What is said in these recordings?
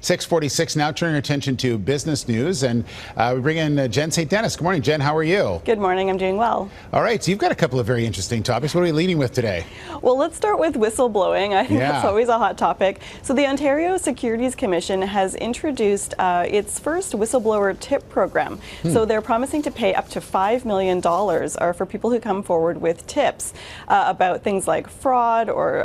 6:46 now, turning our attention to business news, and we bring in Jen St. Dennis. Good morning, Jen. How are you? Good morning. I'm doing well. All right, so you've got a couple of very interesting topics. What are we leading with today? Well, let's start with whistleblowing. I think that's always a hot topic. So the Ontario Securities Commission has introduced its first whistleblower tip program. So they're promising to pay up to $5 million for people who come forward with tips about things like fraud or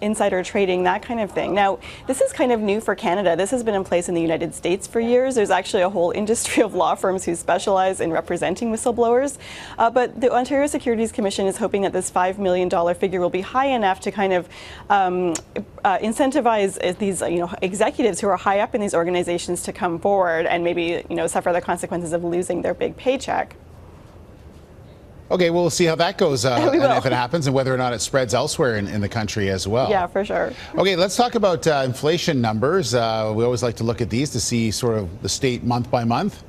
insider trading, that kind of thing. Now, this is kind of new for Canada. This has been in place in the United States for years. There's actually a whole industry of law firms who specialize in representing whistleblowers. But the Ontario Securities Commission is hoping that this $5 million figure will be high enough to kind of incentivize these executives who are high up in these organizations to come forward and maybe suffer the consequences of losing their big paycheck. Okay, we'll see how that goes and if it happens, and whether or not it spreads elsewhere in the country as well. Yeah, for sure. Okay, let's talk about inflation numbers. We always like to look at these to see sort of the state month by month.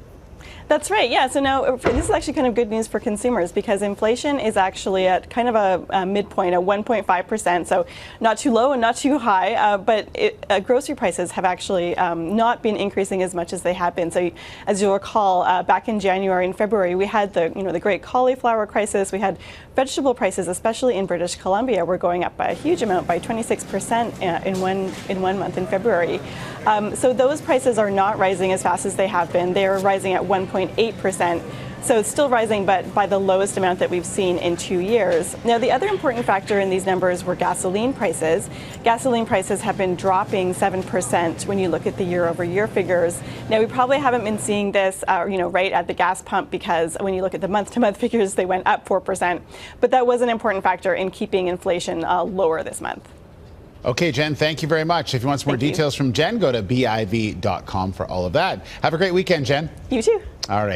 That's right, yeah. So now this is actually kind of good news for consumers because inflation is actually at kind of a midpoint, at 1.5%, so not too low and not too high, but grocery prices have actually not been increasing as much as they have been. So as you'll recall, back in January and February, we had the great cauliflower crisis. We had vegetable prices, especially in British Columbia, were going up by a huge amount, by 26% in one month in February. So those prices are not rising as fast as they have been. They're rising at 1.8%. So it's still rising, but by the lowest amount that we've seen in 2 years. Now, the other important factor in these numbers were gasoline prices. Gasoline prices have been dropping 7% when you look at the year-over-year figures. Now, we probably haven't been seeing this, right at the gas pump, because when you look at the month-to-month figures, they went up 4%. But that was an important factor in keeping inflation lower this month. Okay, Jen, thank you very much. If you want some more details from Jen, go to BIV.com for all of that. Have a great weekend, Jen. You too. All right.